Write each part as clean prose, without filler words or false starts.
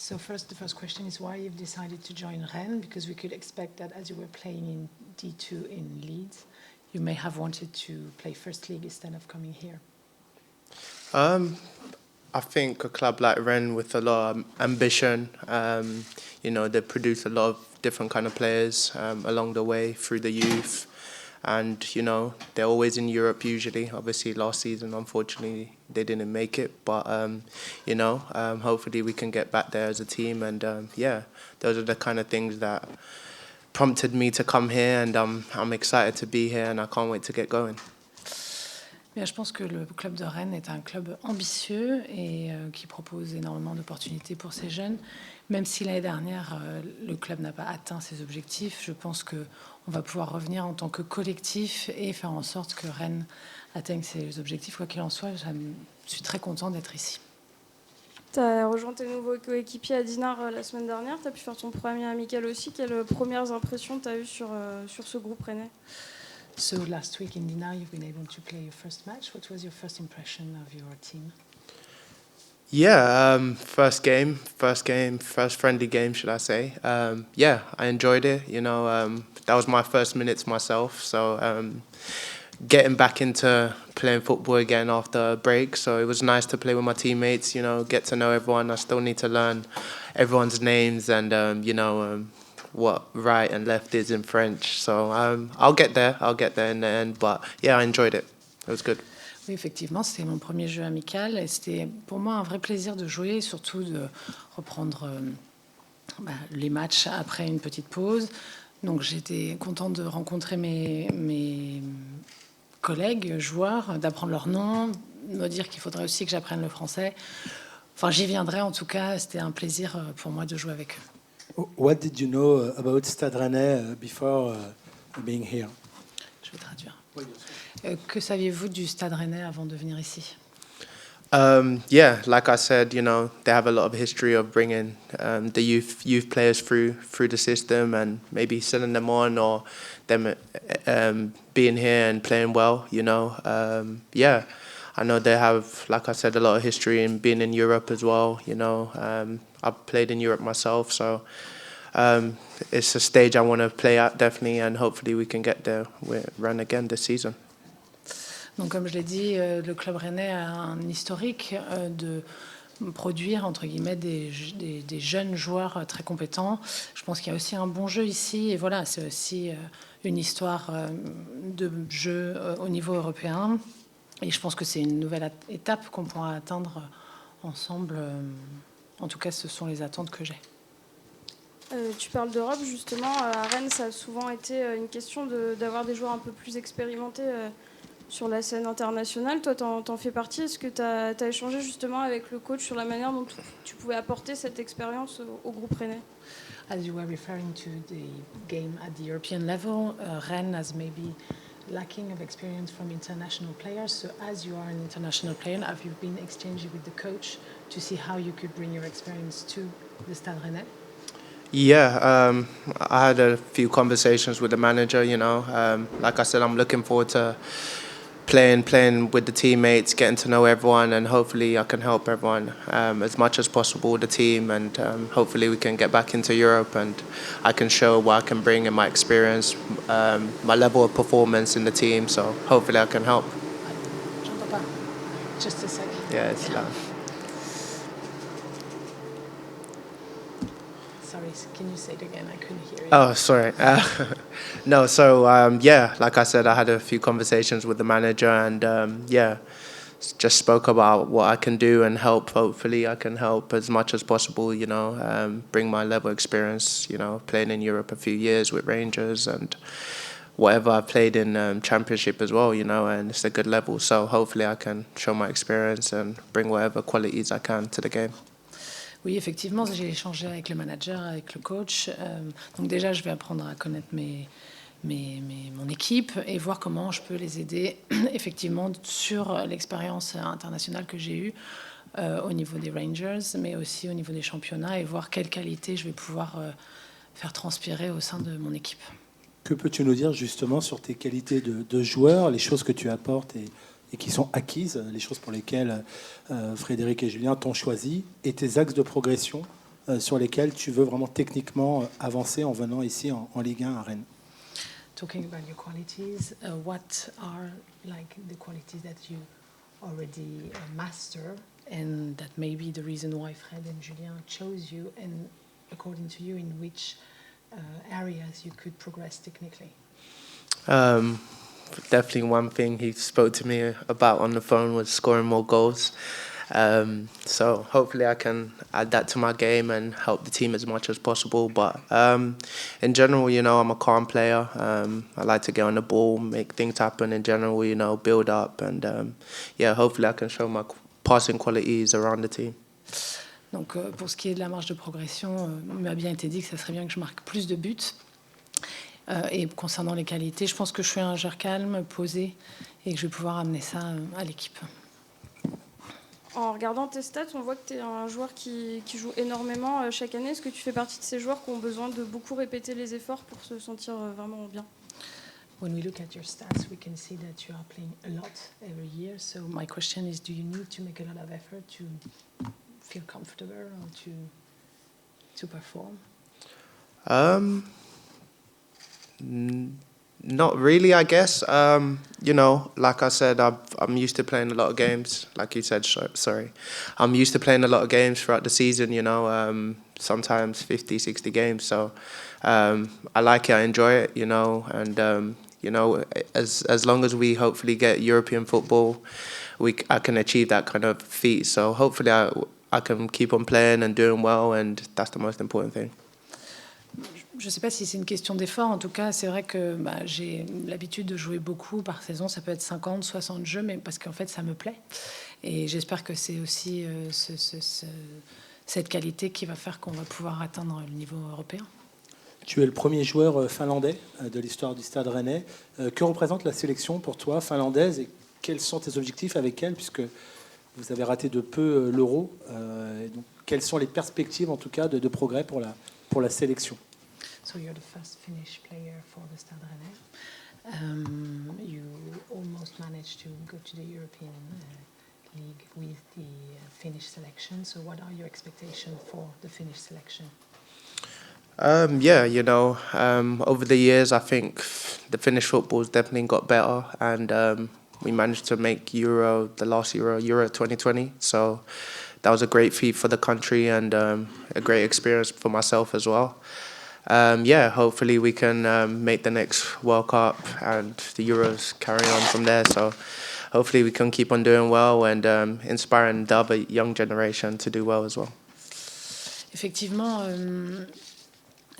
So first, the first question is why you've decided to join Rennes, because we could expect that as you were playing in D2 in Leeds, you may have wanted to play First League instead of coming here. I think a club like Rennes with a lot of ambition, they produce a lot of different kind of players along the way through the youth. And, they're always in Europe usually. Obviously, last season, unfortunately, they didn't make it. But, hopefully we can get back there as a team. And, those are the kind of things that prompted me to come here. And I'm excited to be here and I can't wait to get going. Bien, je pense que le club de Rennes est un club ambitieux et qui propose énormément d'opportunités pour ces jeunes. Même si l'année dernière, le club n'a pas atteint ses objectifs, je pense qu'on va pouvoir revenir en tant que collectif et faire en sorte que Rennes atteigne ses objectifs. Quoi qu'il en soit, je suis très content d'être ici. Tu as rejoint tes nouveaux coéquipiers à Dinard la semaine dernière. Tu as pu faire ton premier amical aussi. Quelles premières impressions tu as eues sur ce groupe rennais? So last week in Dinard, you've been able to play your first match. What was your first impression of your team? Yeah, first friendly game, should I say. I enjoyed it. That was my first minutes myself. So getting back into playing football again after a break. So it was nice to play with my teammates, get to know everyone. I still need to learn everyone's names and, what right and left is in French. So I'll get there in the end. But yeah, I enjoyed it. It was good. Oui, effectivement, c'était mon premier jeu amical et c'était pour moi un vrai plaisir de jouer et surtout de reprendre les matchs après une petite pause. Donc j'étais contente de rencontrer mes collègues, joueurs, d'apprendre leurs noms, de me dire qu'il faudrait aussi que j'apprenne le français. Enfin, j'y viendrai en tout cas, c'était un plaisir pour moi de jouer avec eux. What did you know about Stade Rennais before being here? Je vais traduire. Oui, que saviez-vous du Stade Rennais avant de venir ici? Like I said, they have a lot of history of bringing the youth players through the system and maybe selling them on or them being here and playing well. I know they have, like I said, a lot of history in being in Europe as well. I've played in Europe myself, so it's a stage I want to play at definitely, and hopefully we can get there with Rennes again this season. Donc, comme je l'ai dit, le club rennais a un historique de produire, entre guillemets, des jeunes joueurs très compétents. Je pense qu'il y a aussi un bon jeu ici. Et voilà, c'est aussi une histoire de jeu au niveau européen. Et je pense que c'est une nouvelle étape qu'on pourra atteindre ensemble. En tout cas, ce sont les attentes que j'ai. Tu parles d'Europe, justement. À Rennes, ça a souvent été une question d'avoir des joueurs un peu plus expérimentés sur la scène internationale. Toi, t'en fais partie. Est-ce que tu as échangé justement avec le coach sur la manière dont tu pouvais apporter cette expérience au groupe rennais? As you were referring to the game at the European level, Rennes has maybe lacking of experience from international players. So as you are an international player, have you been exchanging with the coach to see how you could bring your experience to the Stade Rennais? Yeah, I had a few conversations with the manager, like I said, I'm looking forward to playing with the teammates, getting to know everyone, and hopefully I can help everyone as much as possible, the team, and hopefully we can get back into Europe and I can show what I can bring in my experience, my level of performance in the team, so hopefully I can help. J'entends pas. Just a second. Yeah, it's loud. Sorry, can you say it again? I couldn't hear you. Oh, sorry. No, so, like I said, I had a few conversations with the manager and, just spoke about what I can do and help. Hopefully I can help as much as possible, bring my level of experience, playing in Europe a few years with Rangers and whatever I've played in Championship as well, and it's a good level. So hopefully I can show my experience and bring whatever qualities I can to the game. Oui, effectivement, j'ai échangé avec le manager, avec le coach. Donc déjà, je vais apprendre à connaître mon équipe et voir comment je peux les aider effectivement sur l'expérience internationale que j'ai eue au niveau des Rangers, mais aussi au niveau des championnats et voir quelles qualités je vais pouvoir faire transpirer au sein de mon équipe. Que peux-tu nous dire justement sur tes qualités de joueur, les choses que tu apportes et qui sont acquises, les choses pour lesquelles Frédéric et Julien t'ont choisi, et tes axes de progression sur lesquels tu veux vraiment techniquement avancer en venant ici en Ligue 1 à Rennes? Talking about your qualities, what are like the qualities that you already master, and that may be the reason why Fred and Julien chose you, and according to you, in which areas you could progress technically? Definitely one thing he spoke to me about on the phone was scoring more goals. So hopefully I can add that to my game and help the team as much as possible. But in general, you know, I'm a calm player. I like to get on the ball, make things happen in general, you know, build up. And yeah, hopefully I can show my passing qualities around the team. Donc pour ce qui est de la marge de progression, il m'a bien été dit que ça serait bien que je marque plus de buts. Et concernant les qualités, je pense que je suis un joueur calme, posé, et que je vais pouvoir amener ça à l'équipe. En regardant tes stats, on voit que tu es un joueur qui joue énormément chaque année. Est-ce que tu fais partie de ces joueurs qui ont besoin de beaucoup répéter les efforts pour se sentir vraiment bien? When we look at your stats, we can see that you are playing a lot every year. So my question is, do you need to make a lot of effort to feel comfortable or to perform? Not really, I guess. You know, like I said, I'm used to playing a lot of games. Like you said, sorry. I'm used to playing a lot of games throughout the season, you know, sometimes 50, 60 games. So I like it, I enjoy it, you know, and, you know, as long as we hopefully get European football, I can achieve that kind of feat. So hopefully I can keep on playing and doing well, and that's the most important thing. Je ne sais pas si c'est une question d'effort. En tout cas, c'est vrai que j'ai l'habitude de jouer beaucoup par saison. Ça peut être 50, 60 jeux, mais parce qu'en fait, ça me plaît. Et j'espère que c'est aussi cette qualité qui va faire qu'on va pouvoir atteindre le niveau européen. Tu es le premier joueur finlandais de l'histoire du Stade Rennais. Que représente la sélection pour toi, finlandaise, et quels sont tes objectifs avec elle, puisque vous avez raté de peu l'Euro. Donc, quelles sont les perspectives, en tout cas, de progrès pour la sélection? So you're the first Finnish player for the Stade Rennais. You almost managed to go to the European League with the Finnish selection. So what are your expectations for the Finnish selection? Yeah, you know, over the years, I think the Finnish football's definitely got better, and we managed to make the last Euro 2020. So that was a great feat for the country and a great experience for myself as well. Yeah, hopefully we can make the next World Cup and the Euros carry on from there. So hopefully we can keep on doing well and inspiring the other young generation to do well as well. Effectivement,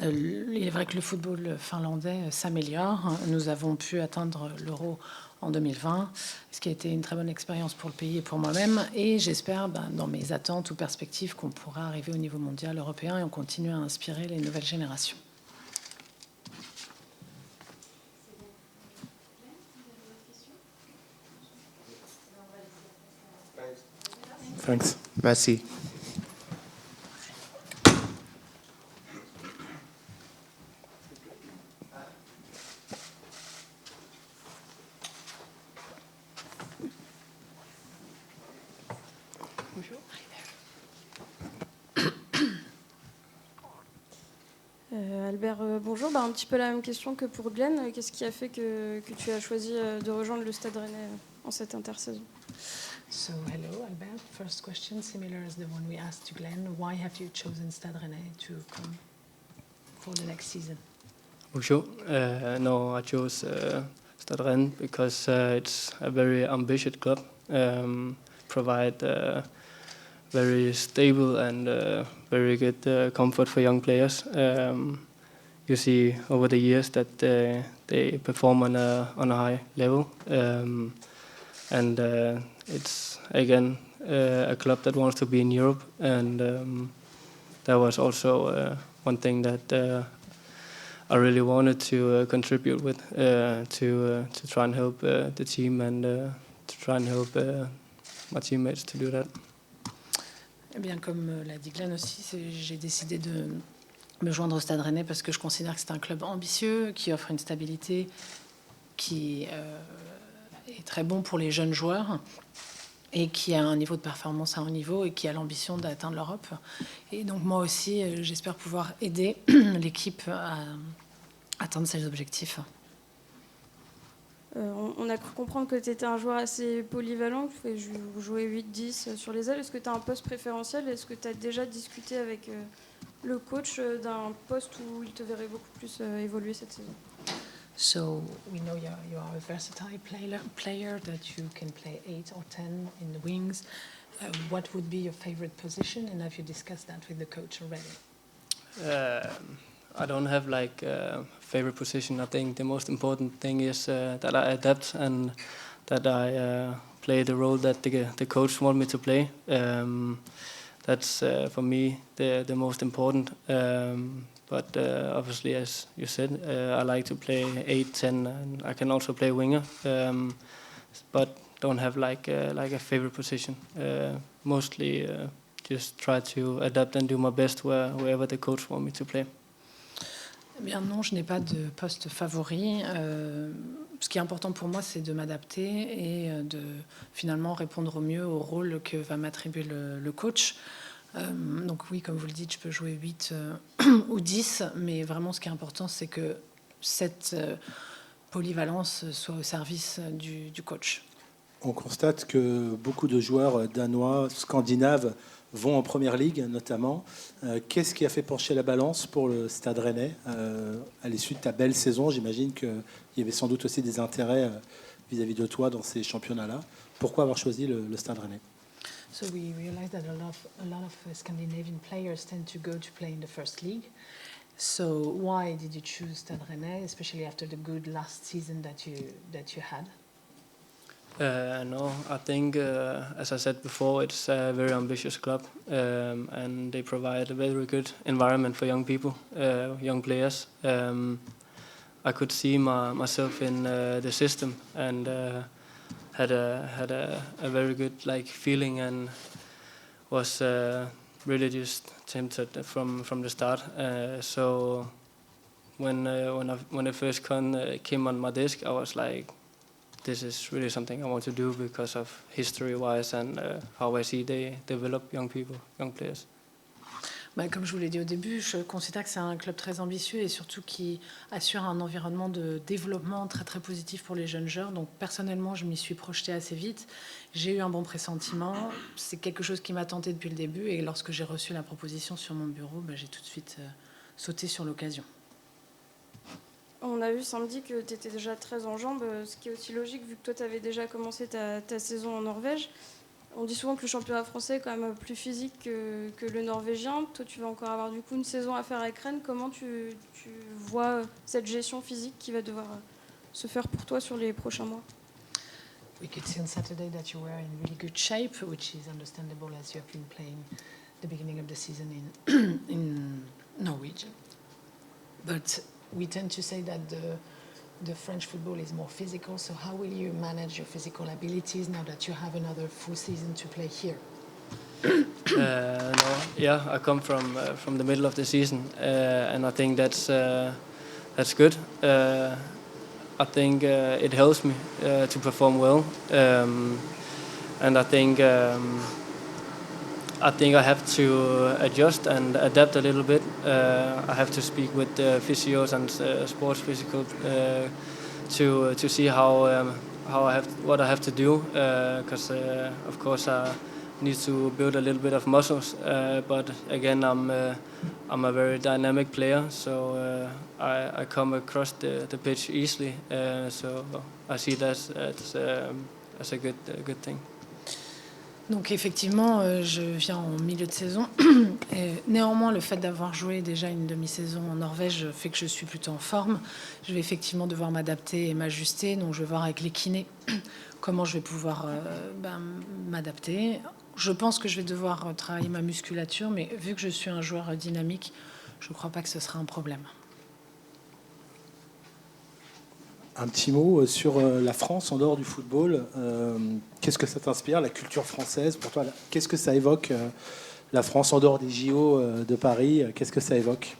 il est vrai que le football finlandais s'améliore. Nous avons pu atteindre l'Euro en 2020, ce qui a été une très bonne expérience pour le pays et pour moi-même. Et j'espère, dans mes attentes ou perspectives, qu'on pourra arriver au niveau mondial européen et on continue à inspirer les nouvelles générations. Thanks. Merci. Albert, bonjour. Un petit peu la même question que pour Glen. Qu'est-ce qui a fait que tu as choisi de rejoindre le Stade Rennais en cette intersaison? So hello Albert, first question similar as the one we asked to Glen. Why have you chosen Stade Rennais to come for the next season? Bonjour. No, I chose Stade Rennes because it's a very ambitious club. Provide very stable and very good comfort for young players. You see over the years that they perform on a high level, and it's again a club that wants to be in Europe, and that was also one thing that I really wanted to contribute with, to try and help the team and to try and help my teammates to do that. Eh bien, comme l'a dit Glen aussi, j'ai décidé de me joindre au Stade Rennais parce que je considère que c'est un club ambitieux, qui offre une stabilité, qui est très bon pour les jeunes joueurs et qui a un niveau de performance à haut niveau et qui a l'ambition d'atteindre l'Europe. Et donc moi aussi, j'espère pouvoir aider l'équipe à atteindre ses objectifs. On a cru comprendre que tu étais un joueur assez polyvalent, que tu pouvais jouer 8-10 sur les ailes. Est-ce que tu as un poste préférentiel? Est-ce que tu as déjà discuté avec le coach d'un poste où il te verrait beaucoup plus évoluer cette saison? So we know you are a versatile player that you can play 8 or 10 in the wings. What would be your favorite position, and have you discussed that with the coach already? I don't have like a favorite position. I think the most important thing is that I adapt and that I play the role that the coach want me to play. That's for me the most important. But obviously, as you said, I like to play 8, 10, and I can also play winger. But don't have like a favorite position. Mostly just try to adapt and do my best wherever the coach want me to play. Eh bien non, je n'ai pas de poste favori. Ce qui est important pour moi, c'est de m'adapter et de finalement répondre au mieux au rôle que va m'attribuer le coach. Donc oui, comme vous le dites, je peux jouer 8 ou 10, mais vraiment ce qui est important, c'est que cette polyvalence soit au service du coach. On constate que beaucoup de joueurs danois, scandinaves, vont en première ligue notamment. Qu'est-ce qui a fait pencher la balance pour le Stade Rennais à l'issue de ta belle saison? J'imagine qu'il y avait sans doute aussi des intérêts vis-à-vis de toi dans ces championnats-là. Pourquoi avoir choisi le Stade Rennais? So we realize that a lot of Scandinavian players tend to go to play in the first league. So why did you choose Stade Rennais, especially after the good last season that you had? No, I think, as I said before, it's a very ambitious club, and they provide a very good environment for young people, young players. I could see myself in the system, and had a very good like feeling, and was really just tempted from the start. So when it first came on my desk, I was like, this is really something I want to do because of history-wise and how I see they develop young people, young players. Comme je vous l'ai dit au début, je considère que c'est un club très ambitieux et surtout qui assure un environnement de développement très très positif pour les jeunes joueurs. Donc personnellement, je m'y suis projetée assez vite. J'ai eu un bon pressentiment. C'est quelque chose qui m'a tenté depuis le début et lorsque j'ai reçu la proposition sur mon bureau, j'ai tout de suite sauté sur l'occasion. On a vu samedi que tu étais déjà très en jambes, ce qui est aussi logique vu que toi tu avais déjà commencé ta saison en Norvège. On dit souvent que le championnat français est quand même plus physique que le norvégien. Toi tu vas encore avoir du coup une saison à faire avec Rennes. Comment tu vois cette gestion physique qui va devoir se faire pour toi sur les prochains mois? We could see on Saturday that you were in really good shape, which is understandable as you have been playing the beginning of the season in Norwegian. But we tend to say that the French football is more physical, so how will you manage your physical abilities now that you have another full season to play here? I come from the middle of the season, and I think that's good. I think it helps me to perform well, and I think I have to adjust and adapt a little bit. I have to speak with physios and sports physical to see what I have to do. Because of course I need to build a little bit of muscles. But again, I'm a very dynamic player, so I come across the pitch easily. So I see that as a good thing. Donc effectivement, je viens en milieu de saison. Et néanmoins, le fait d'avoir joué déjà une demi-saison en Norvège fait que je suis plutôt en forme. Je vais effectivement devoir m'adapter et m'ajuster. Donc je vais voir avec les kinés comment je vais pouvoir m'adapter. Je pense que je vais devoir travailler ma musculature, mais vu que je suis un joueur dynamique, je ne crois pas que ce sera un problème. Un petit mot sur la France en dehors du football. Qu'est-ce que ça t'inspire, la culture française pour toi? Qu'est-ce que ça évoque, la France en dehors des JO de Paris? Qu'est-ce que ça évoque?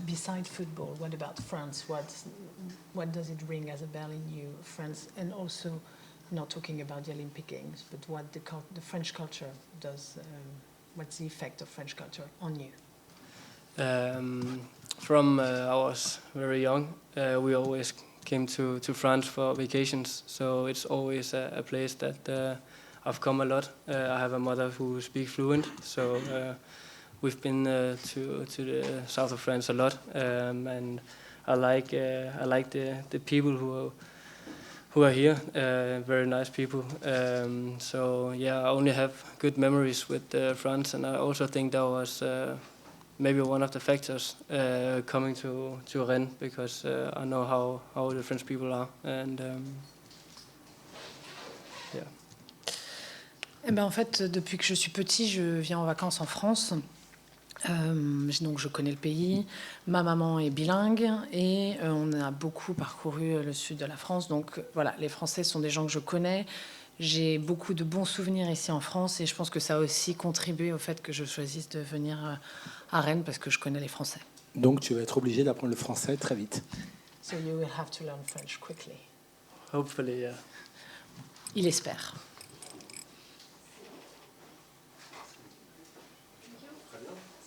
Besides football, what about France? What does it ring as a bell in you, France? And also, not talking about the Olympic Games, but what the French culture does. What's the effect of French culture on you? From I was very young, we always came to France for vacations, so it's always a place that I've come a lot. I have a mother who speaks fluent, so we've been to the south of France a lot, and I like the people who are here, very nice people. So yeah, I only have good memories with France, and I also think that was maybe one of the factors coming to Rennes, because I know how the French people are, and yeah. Eh ben, en fait, depuis que je suis petit, je viens en vacances en France. Donc je connais le pays. Ma maman est bilingue et on a beaucoup parcouru le sud de la France. Donc voilà, les Français sont des gens que je connais. J'ai beaucoup de bons souvenirs ici en France et je pense que ça a aussi contribué au fait que je choisisse de venir à Rennes parce que je connais les Français. Donc tu vas être obligé d'apprendre le français très vite. So you will have to learn French quickly. Hopefully, yeah. Il espère.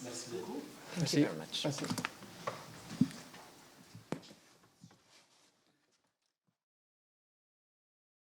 Merci beaucoup. Thank you very much. Merci.